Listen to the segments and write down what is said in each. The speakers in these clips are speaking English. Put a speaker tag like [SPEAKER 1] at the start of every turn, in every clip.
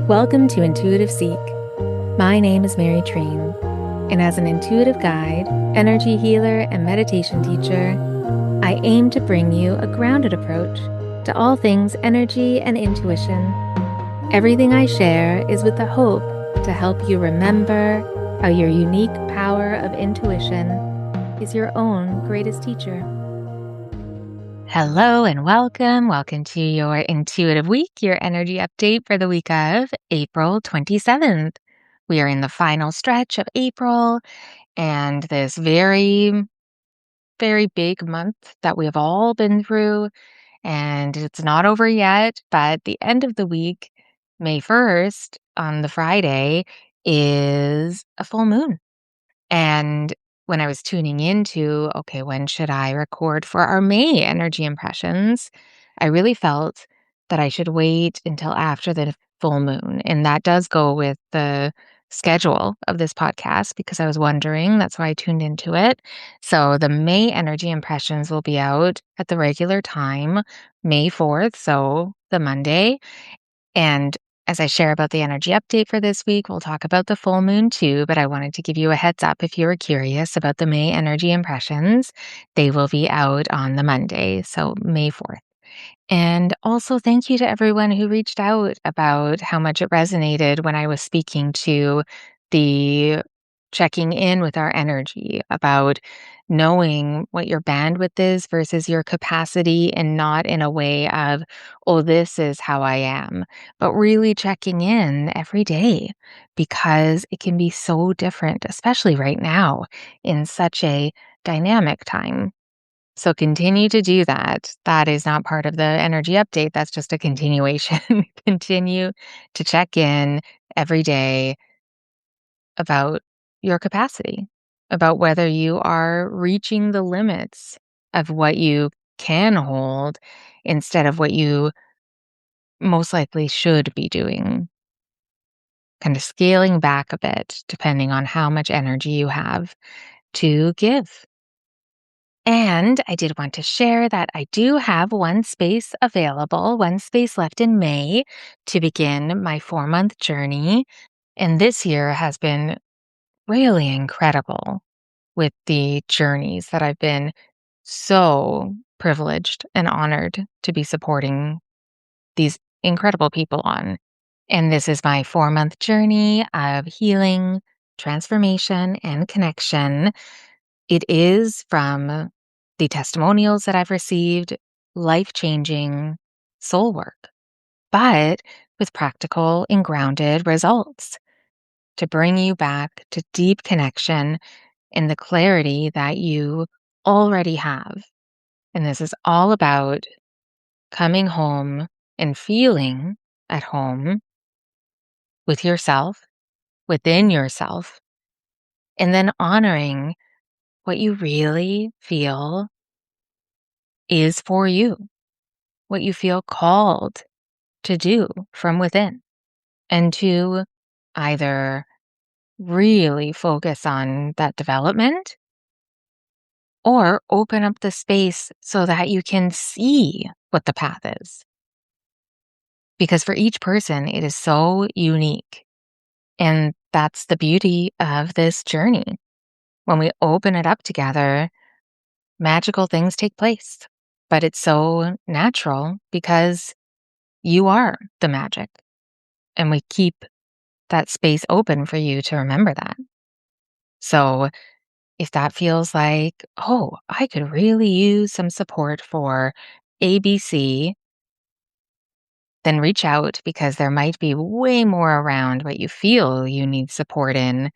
[SPEAKER 1] Welcome to Intuitive Seek. My name is Mary Train, and as an intuitive guide, energy healer, and meditation teacher, I aim to bring you a grounded approach to all things energy and intuition. Everything I share is with the hope to help you remember how your unique power of intuition is your own greatest teacher. Hello and welcome. Welcome to your Intuitive Week, your energy update for the week of April 27th. We are in the final stretch of April and this very, very big month that we have all been through. And it's not over yet, but the end of the week, May 1st, on the Friday, is a full moon. And when I was tuning into, okay, when should I record for our May energy impressions, I really felt that I should wait until after the full moon. And that does go with the schedule of this podcast because I was wondering. That's why I tuned into it. So the May energy impressions will be out at the regular time, May 4th, so the Monday. And as I share about the energy update for this week, we'll talk about the full moon too, but I wanted to give you a heads up if you were curious about the May energy impressions. They will be out on the Monday, so May 4th. And also, thank you to everyone who reached out about how much it resonated when I was speaking to the checking in with our energy about knowing what your bandwidth is versus your capacity, and not in a way of, oh, this is how I am, but really checking in every day because it can be so different, especially right now in such a dynamic time. So continue to do that. That is not part of the energy update. That's just a continuation. Continue to check in every day about your capacity, about whether you are reaching the limits of what you can hold instead of what you most likely should be doing. Kind of scaling back a bit depending on how much energy you have to give. And I did want to share that I do have one space available, one space left in May to begin my 4-month journey. And this year has been really incredible with the journeys that I've been so privileged and honored to be supporting these incredible people on. And this is my 4-month journey of healing, transformation, and connection. It is from the testimonials that I've received, life-changing soul work, but with practical and grounded results to bring you back to deep connection and the clarity that you already have. And this is all about coming home and feeling at home with yourself, within yourself, and then honoring what you really feel is for you, what you feel called to do from within, and to either really focus on that development or open up the space so that you can see what the path is. Because for each person, it is so unique. And that's the beauty of this journey. When we open it up together, magical things take place. But it's so natural because you are the magic. And we keep that space open for you to remember that. So if that feels like, oh, I could really use some support for ABC, then reach out because there might be way more around what you feel you need support in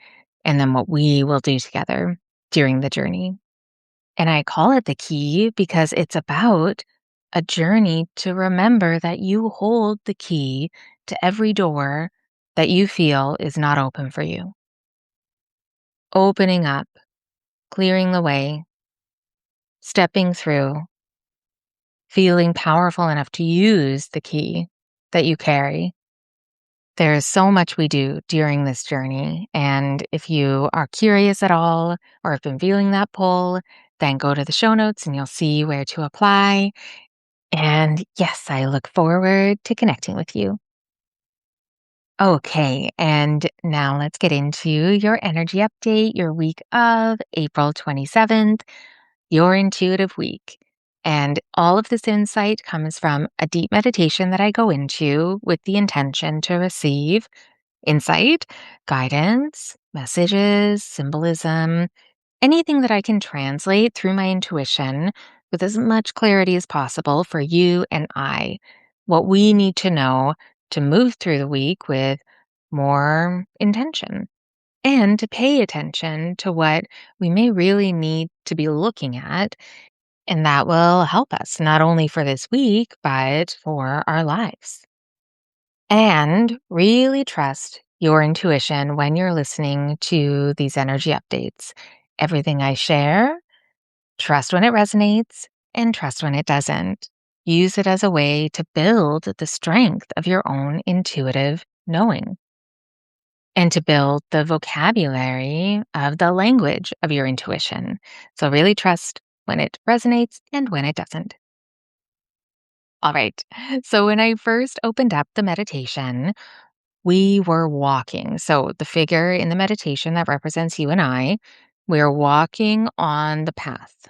[SPEAKER 1] and then what we will do together during the journey. And I call it the key because it's about a journey to remember that you hold the key to every door that you feel is not open for you. Opening up, clearing the way, stepping through, feeling powerful enough to use the key that you carry. There is so much we do during this journey. And if you are curious at all or have been feeling that pull, then go to the show notes and you'll see where to apply. And yes, I look forward to connecting with you. Okay, and now let's get into your energy update, your week of April 27th, your intuitive week. And all of this insight comes from a deep meditation that I go into with the intention to receive insight, guidance, messages, symbolism, anything that I can translate through my intuition with as much clarity as possible for you and I. What we need to know to move through the week with more intention and to pay attention to what we may really need to be looking at. And that will help us not only for this week, but for our lives. And really trust your intuition when you're listening to these energy updates. Everything I share, trust when it resonates and trust when it doesn't. Use it as a way to build the strength of your own intuitive knowing and to build the vocabulary of the language of your intuition. So, really trust when it resonates and when it doesn't. All right. So, when I first opened up the meditation, we were walking. So, the figure in the meditation that represents you and I, we're walking on the path.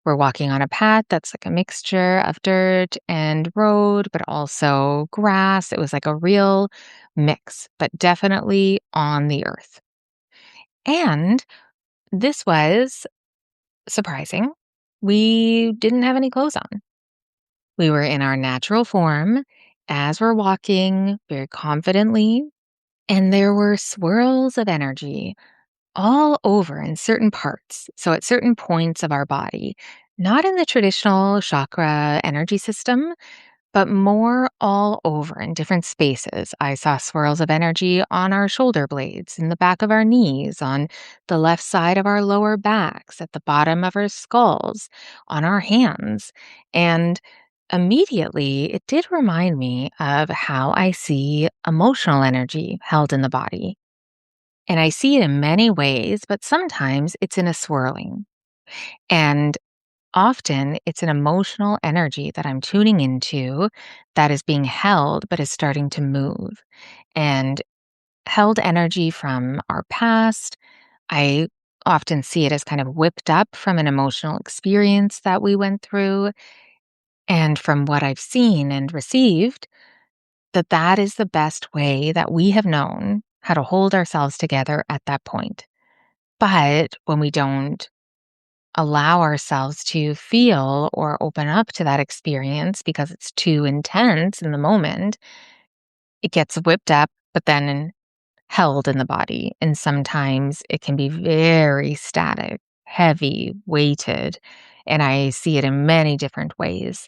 [SPEAKER 1] We're walking on a path that's like a mixture of dirt and road, but also grass. It was like a real mix, but definitely on the earth. And this was surprising. We didn't have any clothes on. We were in our natural form as we're walking very confidently, and there were swirls of energy all over in certain parts. So, at certain points of our body, not in the traditional chakra energy system, but more all over in different spaces. I saw swirls of energy on our shoulder blades, in the back of our knees, on the left side of our lower backs, at the bottom of our skulls, on our hands. And immediately, it did remind me of how I see emotional energy held in the body. And I see it in many ways, but sometimes it's in a swirling. And often it's an emotional energy that I'm tuning into that is being held, but is starting to move. And held energy from our past, I often see it as kind of whipped up from an emotional experience that we went through. And from what I've seen and received, that is the best way that we have known how to hold ourselves together at that point. But when we don't allow ourselves to feel or open up to that experience because it's too intense in the moment, it gets whipped up, but then held in the body. And sometimes it can be very static, heavy, weighted. And I see it in many different ways.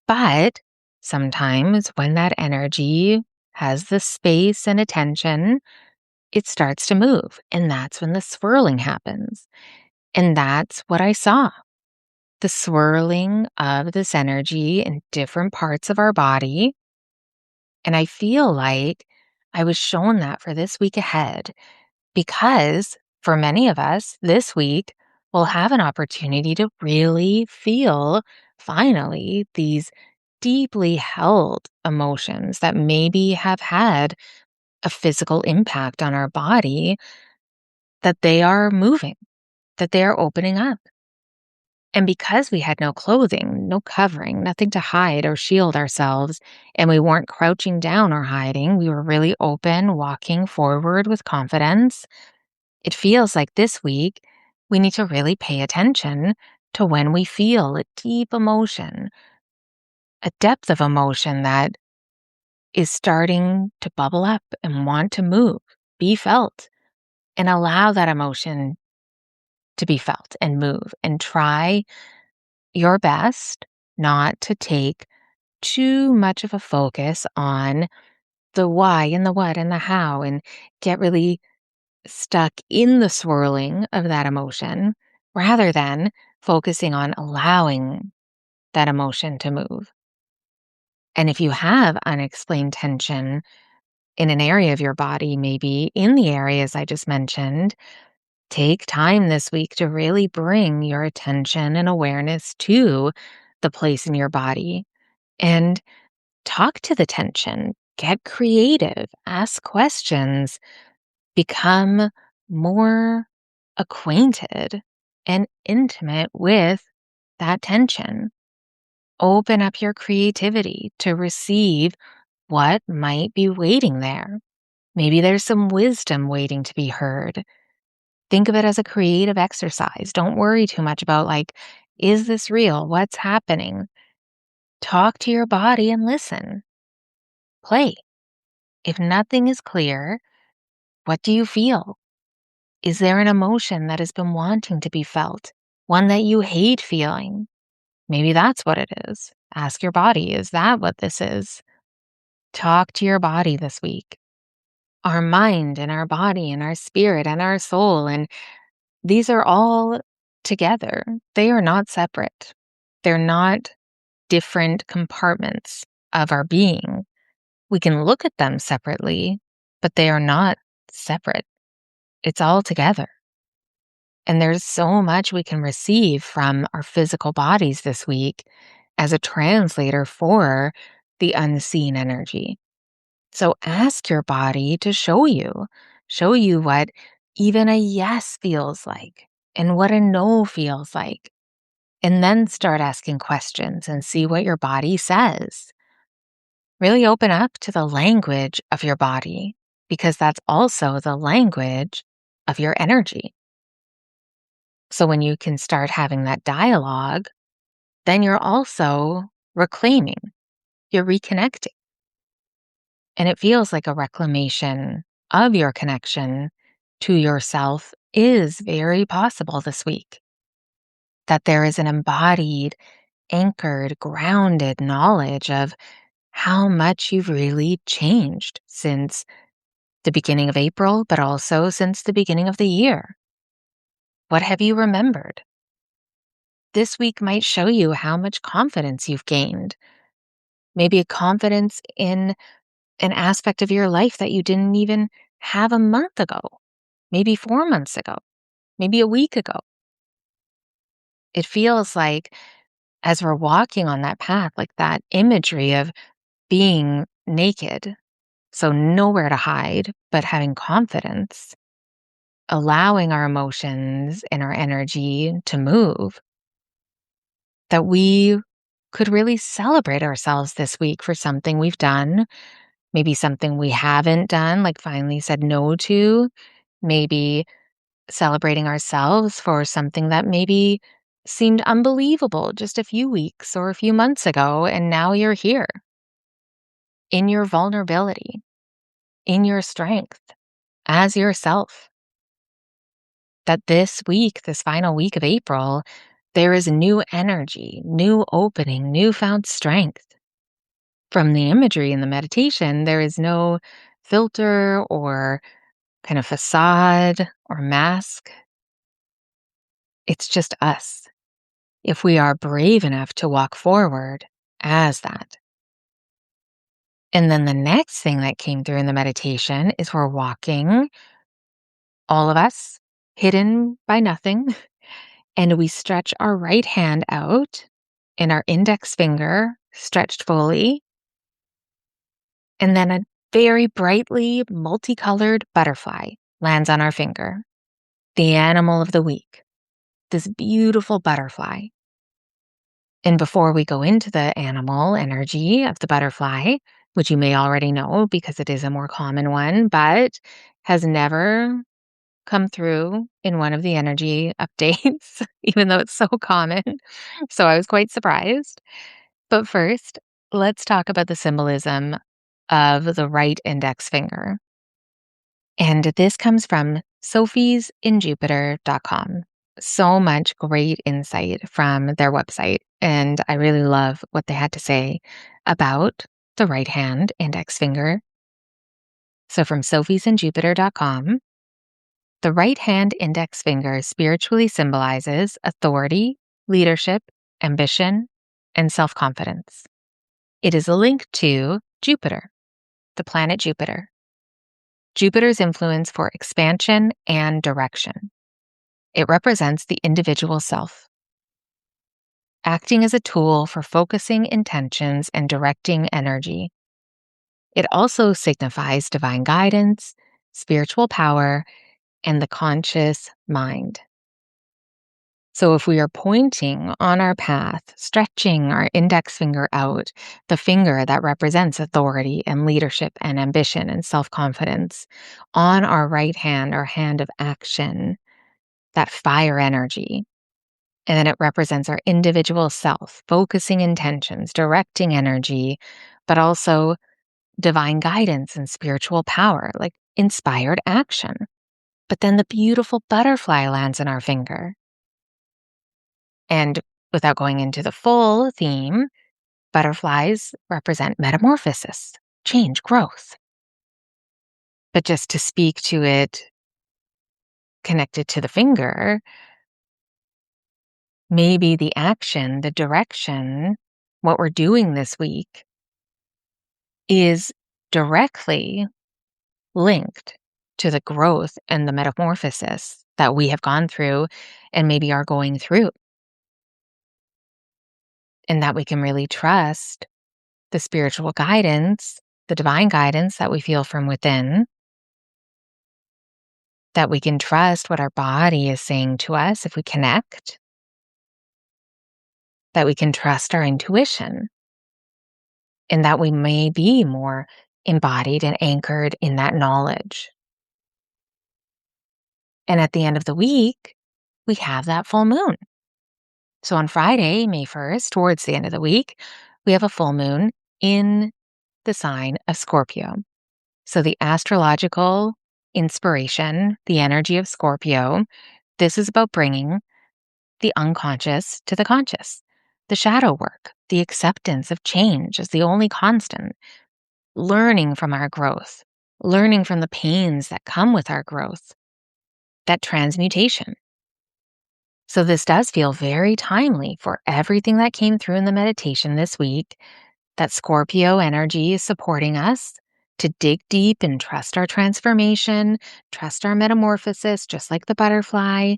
[SPEAKER 1] But sometimes when that energy has the space and attention, it starts to move. And that's when the swirling happens. And that's what I saw, the swirling of this energy in different parts of our body. And I feel like I was shown that for this week ahead because for many of us, this week, we'll have an opportunity to really feel finally these deeply held emotions that maybe have had a physical impact on our body, that they are moving, that they are opening up. And because we had no clothing, no covering, nothing to hide or shield ourselves, and we weren't crouching down or hiding, we were really open, walking forward with confidence. It feels like this week we need to really pay attention to when we feel a deep emotion, a depth of emotion that is starting to bubble up and want to move, be felt, and allow that emotion to be felt and move and try your best not to take too much of a focus on the why and the what and the how and get really stuck in the swirling of that emotion rather than focusing on allowing that emotion to move. And if you have unexplained tension in an area of your body, maybe in the areas I just mentioned, take time this week to really bring your attention and awareness to the place in your body and talk to the tension. Get creative, ask questions, become more acquainted and intimate with that tension. Open up your creativity to receive what might be waiting there. Maybe there's some wisdom waiting to be heard. Think of it as a creative exercise. Don't worry too much about, like, is this real? What's happening? Talk to your body and listen. Play. If nothing is clear, what do you feel? Is there an emotion that has been wanting to be felt? One that you hate feeling? Maybe that's what it is. Ask your body, is that what this is? Talk to your body this week. Our mind and our body and our spirit and our soul, and these are all together. They are not separate. They're not different compartments of our being. We can look at them separately, but they are not separate. It's all together. And there's so much we can receive from our physical bodies this week as a translator for the unseen energy. So ask your body to show you what even a yes feels like and what a no feels like. And then start asking questions and see what your body says. Really open up to the language of your body, because that's also the language of your energy. So when you can start having that dialogue, then you're also reclaiming, you're reconnecting. And it feels like a reclamation of your connection to yourself is very possible this week. That there is an embodied, anchored, grounded knowledge of how much you've really changed since the beginning of April, but also since the beginning of the year. What have you remembered? This week might show you how much confidence you've gained. Maybe a confidence in an aspect of your life that you didn't even have a month ago, maybe 4 months ago, maybe a week ago. It feels like as we're walking on that path, like that imagery of being naked, so nowhere to hide, but having confidence, allowing our emotions and our energy to move, that we could really celebrate ourselves this week for something we've done, maybe something we haven't done, like finally said no to, maybe celebrating ourselves for something that maybe seemed unbelievable just a few weeks or a few months ago, and now you're here in your vulnerability, in your strength, as yourself. That this week, this final week of April, there is new energy, new opening, newfound strength. From the imagery in the meditation, there is no filter or kind of facade or mask. It's just us, if we are brave enough to walk forward as that. And then the next thing that came through in the meditation is we're walking, all of us, hidden by nothing, and we stretch our right hand out and our index finger stretched fully, and then a very brightly multicolored butterfly lands on our finger, the animal of the week, this beautiful butterfly. And before we go into the animal energy of the butterfly, which you may already know because it is a more common one, but has never come through in one of the energy updates, even though it's so common. So I was quite surprised. But first, let's talk about the symbolism of the right index finger. And this comes from sophiesinjupiter.com. So much great insight from their website. And I really love what they had to say about the right hand index finger. So from sophiesinjupiter.com, the right hand index finger spiritually symbolizes authority, leadership, ambition, and self-confidence. It is a link to Jupiter, the planet Jupiter. Jupiter's influence for expansion and direction. It represents the individual self, acting as a tool for focusing intentions and directing energy. It also signifies divine guidance, spiritual power, and the conscious mind. So if we are pointing on our path, stretching our index finger out, the finger that represents authority and leadership and ambition and self-confidence, on our right hand, our hand of action, that fire energy. And then it represents our individual self, focusing intentions, directing energy, but also divine guidance and spiritual power, like inspired action. But then the beautiful butterfly lands in our finger. And without going into the full theme, butterflies represent metamorphosis, change, growth. But just to speak to it connected to the finger, maybe the action, the direction, what we're doing this week is directly linked to the growth and the metamorphosis that we have gone through and maybe are going through. And that we can really trust the spiritual guidance, the divine guidance that we feel from within, that we can trust what our body is saying to us if we connect, that we can trust our intuition, and that we may be more embodied and anchored in that knowledge. And at the end of the week, we have that full moon. So on Friday, May 1st, towards the end of the week, we have a full moon in the sign of Scorpio. So the astrological inspiration, the energy of Scorpio, this is about bringing the unconscious to the conscious, the shadow work, the acceptance of change as the only constant, learning from our growth, learning from the pains that come with our growth, that transmutation. So this does feel very timely for everything that came through in the meditation this week, that Scorpio energy is supporting us to dig deep and trust our transformation, trust our metamorphosis, just like the butterfly,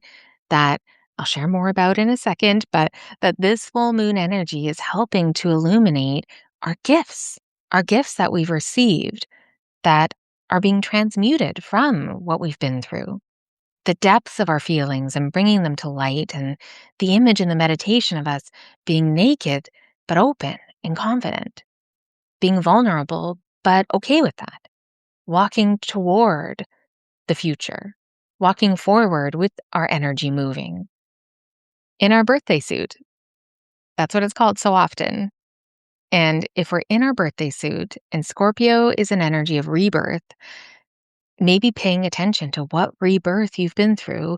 [SPEAKER 1] that I'll share more about in a second, but that this full moon energy is helping to illuminate our gifts that we've received that are being transmuted from what we've been through. The depths of our feelings and bringing them to light, and the image in the meditation of us being naked but open and confident, being vulnerable but okay with that, walking toward the future, walking forward with our energy moving. In our birthday suit, that's what it's called so often. And if we're in our birthday suit and Scorpio is an energy of rebirth, maybe paying attention to what rebirth you've been through,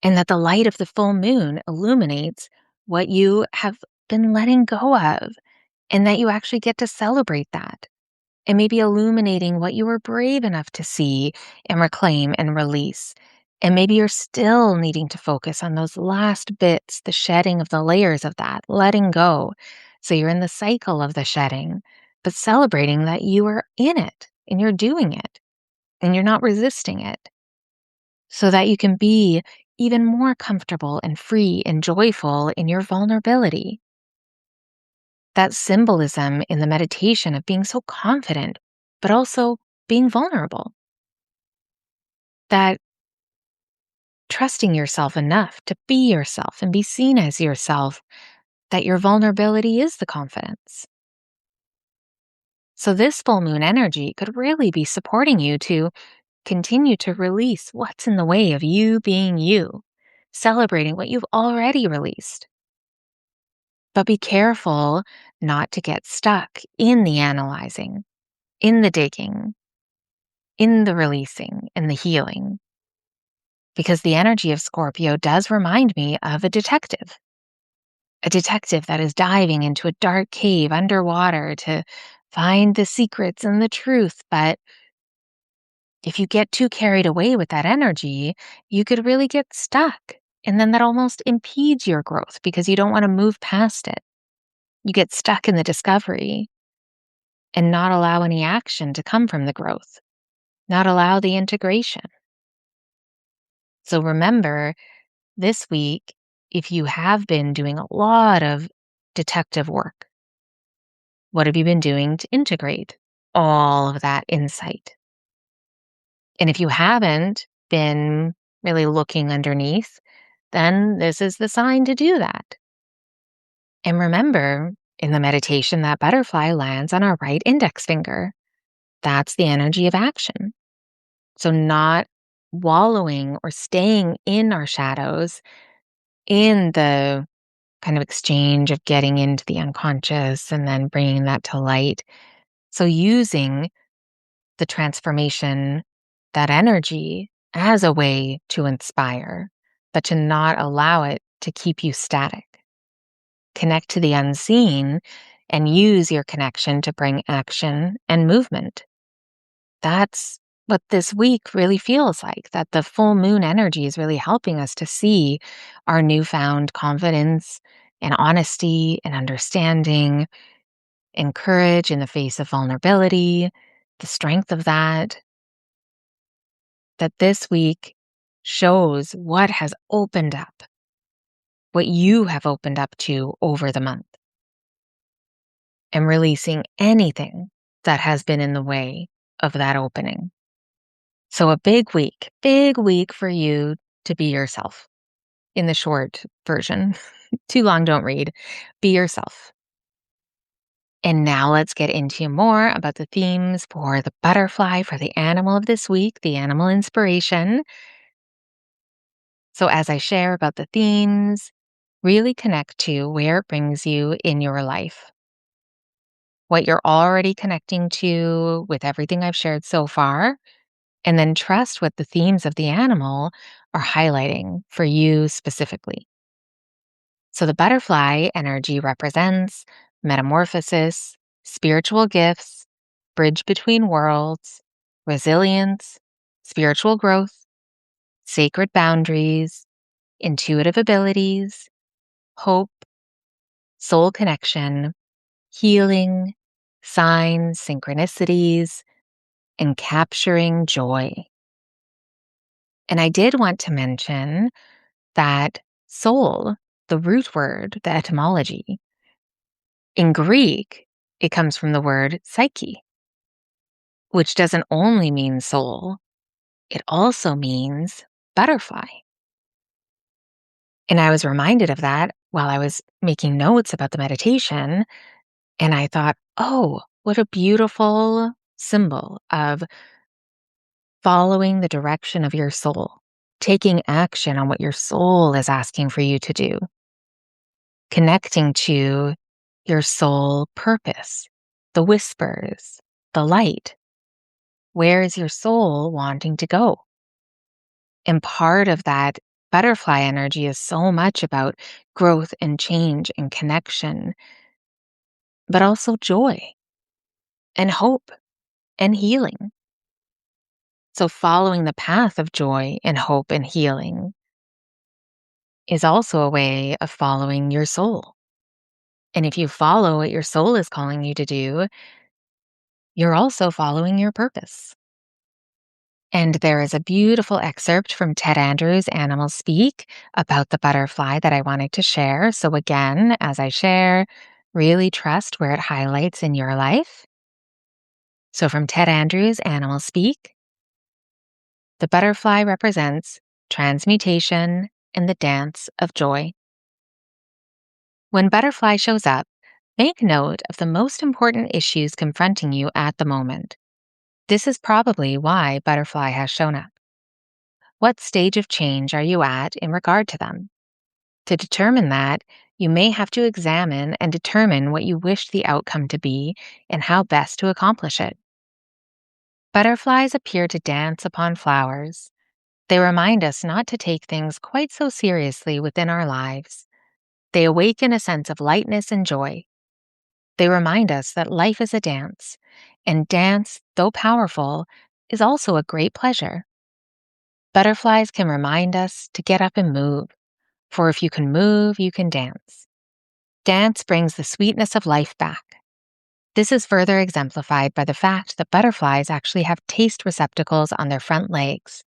[SPEAKER 1] and that the light of the full moon illuminates what you have been letting go of, and that you actually get to celebrate that. And maybe illuminating what you were brave enough to see and reclaim and release. And maybe you're still needing to focus on those last bits, the shedding of the layers of that, letting go. So you're in the cycle of the shedding, but celebrating that you are in it and you're doing it and you're not resisting it, so that you can be even more comfortable and free and joyful in your vulnerability. That symbolism in the meditation of being so confident, but also being vulnerable. That trusting yourself enough to be yourself and be seen as yourself, that your vulnerability is the confidence. So this full moon energy could really be supporting you to continue to release what's in the way of you being you, celebrating what you've already released. But be careful not to get stuck in the analyzing, in the digging, in the releasing, in the healing. Because the energy of Scorpio does remind me of a detective that is diving into a dark cave underwater to find the secrets and the truth. But if you get too carried away with that energy, you could really get stuck. And then that almost impedes your growth because you don't want to move past it. You get stuck in the discovery and not allow any action to come from the growth, not allow the integration. So remember, this week, if you have been doing a lot of detective work, what have you been doing to integrate? all of that insight. And if you haven't been really looking underneath, then this is the sign to do that. And remember, in the meditation, that butterfly lands on our right index finger. That's the energy of action. So, not wallowing or staying in our shadows in the kind of exchange of getting into the unconscious and then bringing that to light. So, using the transformation, that energy as a way to inspire, but to not allow it to keep you static. Connect to the unseen and use your connection to bring action and movement. That's what this week really feels like, that the full moon energy is really helping us to see our newfound confidence and honesty and understanding and courage in the face of vulnerability, the strength of that, that this week shows what has opened up, what you have opened up to over the month, and releasing anything that has been in the way of that opening. So a big week for you to be yourself in the short version. Too long, don't read. Be yourself. And now let's get into more about the themes for the butterfly, for the animal of this week, the animal inspiration. So as I share about the themes, really connect to where it brings you in your life, what you're already connecting to with everything I've shared so far, and then trust what the themes of the animal are highlighting for you specifically. So the butterfly energy represents metamorphosis, spiritual gifts, bridge between worlds, resilience, spiritual growth, sacred boundaries, intuitive abilities, hope, soul connection, healing, signs, synchronicities, and capturing joy. And I did want to mention that soul, the root word, the etymology, in Greek, it comes from the word psyche, which doesn't only mean soul, it also means butterfly. And I was reminded of that while I was making notes about the meditation. And I thought, oh, what a beautiful symbol of following the direction of your soul, taking action on what your soul is asking for you to do, connecting to your soul purpose, the whispers, the light. Where is your soul wanting to go? And part of that butterfly energy is so much about growth and change and connection, but also joy and hope and healing. So, following the path of joy and hope and healing is also a way of following your soul. And if you follow what your soul is calling you to do, you're also following your purpose. And there is a beautiful excerpt from Ted Andrews' Animals Speak about the butterfly that I wanted to share. So, again, as I share, really trust where it highlights in your life. So, from Ted Andrews' Animals Speak, the butterfly represents transmutation and the dance of joy. When butterfly shows up, make note of the most important issues confronting you at the moment. This is probably why butterfly has shown up. What stage of change are you at in regard to them? To determine that, you may have to examine and determine what you wish the outcome to be and how best to accomplish it. Butterflies appear to dance upon flowers. They remind us not to take things quite so seriously within our lives. They awaken a sense of lightness and joy. They remind us that life is a dance, and dance, though powerful, is also a great pleasure. Butterflies can remind us to get up and move, for if you can move, you can dance. Dance brings the sweetness of life back. This is further exemplified by the fact that butterflies actually have taste receptacles on their front legs.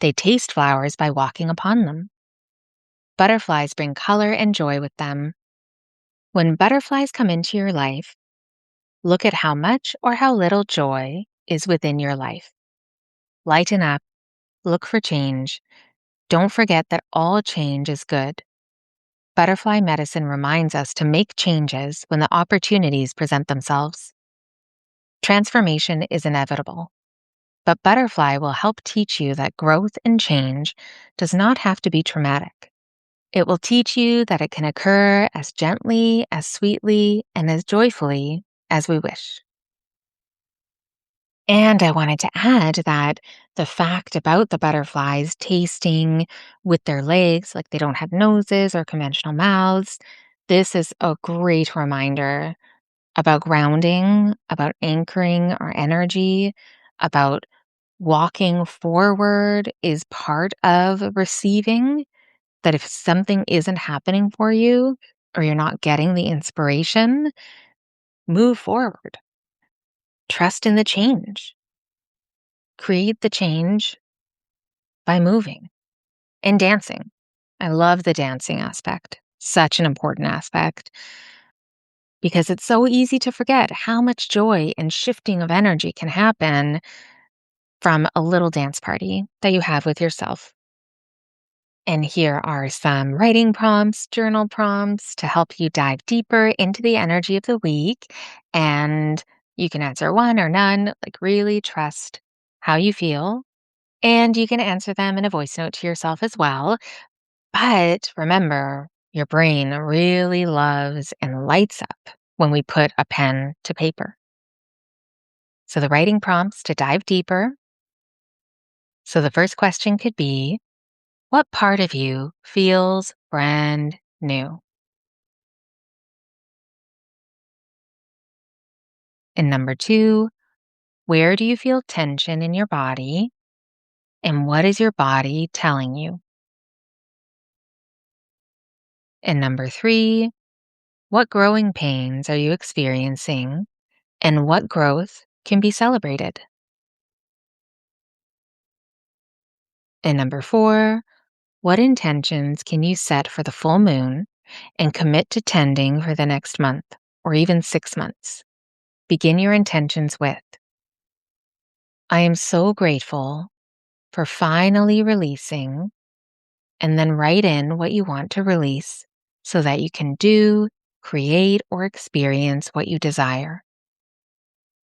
[SPEAKER 1] They taste flowers by walking upon them. Butterflies bring color and joy with them. When butterflies come into your life, Look at how much or how little joy is within your life. Lighten up, look for change. Don't forget that all change is good. Butterfly medicine reminds us to make changes when the opportunities present themselves. Transformation is inevitable, but Butterfly will help teach you that growth and change does not have to be traumatic. It will teach you that it can occur as gently, as sweetly, and as joyfully as we wish. And I wanted to add that the fact about the butterflies tasting with their legs, like they don't have noses or conventional mouths, this is a great reminder about grounding, about anchoring our energy, about walking forward is part of receiving. That if something isn't happening for you or you're not getting the inspiration, move forward. Trust in the change. Create the change by moving and dancing. I love the dancing aspect, such an important aspect, because it's so easy to forget how much joy and shifting of energy can happen from a little dance party that you have with yourself. And here are some writing prompts, journal prompts to help you dive deeper into the energy of the week. And you can answer one or none, like really trust how you feel. And you can answer them in a voice note to yourself as well. But remember, your brain really loves and lights up when we put a pen to paper. So the writing prompts to dive deeper. So the first question could be, what part of you feels brand new? And number two, where do you feel tension in your body? And what is your body telling you? And number three, what growing pains are you experiencing? And what growth can be celebrated? And number four, what intentions can you set for the full moon and commit to tending for the next month or even 6 months? Begin your intentions with, I am so grateful for finally releasing, and then write in what you want to release so that you can do, create, or experience what you desire.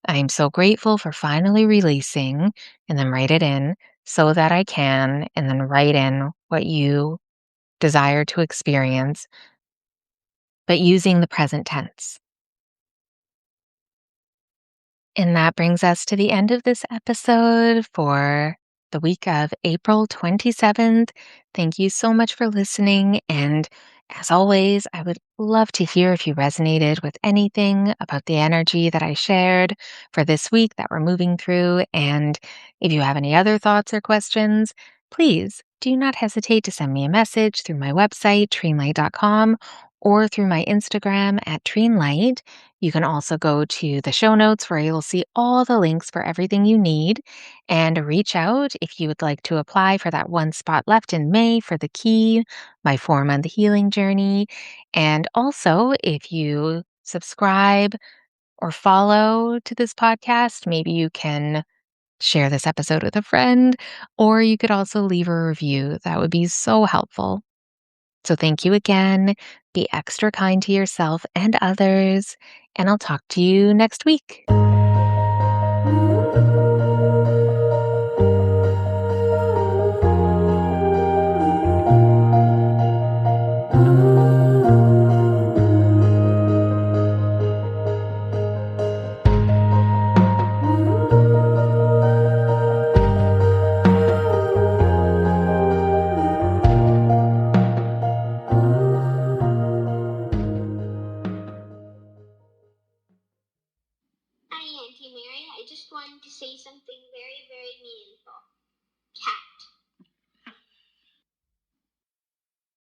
[SPEAKER 1] I am so grateful for finally releasing, and then write it in so that I can, and then write in what you desire to experience, but using the present tense. And that brings us to the end of this episode for the week of April 27th. Thank you so much for listening. And as always, I would love to hear if you resonated with anything about the energy that I shared for this week that we're moving through. And if you have any other thoughts or questions, please do not hesitate to send me a message through my website, treenlight.com, or through my Instagram at treenlight. You can also go to the show notes where you'll see all the links for everything you need and reach out if you would like to apply for that one spot left in May for the key, my 4-month healing journey. And also, if you subscribe or follow to this podcast, maybe you can share this episode with a friend, or you could also leave a review. That would be so helpful. So thank you again. Be extra kind to yourself and others, and I'll talk to you next week.
[SPEAKER 2] Hi, Auntie Mary. I just wanted to say something very, very meaningful. Cat.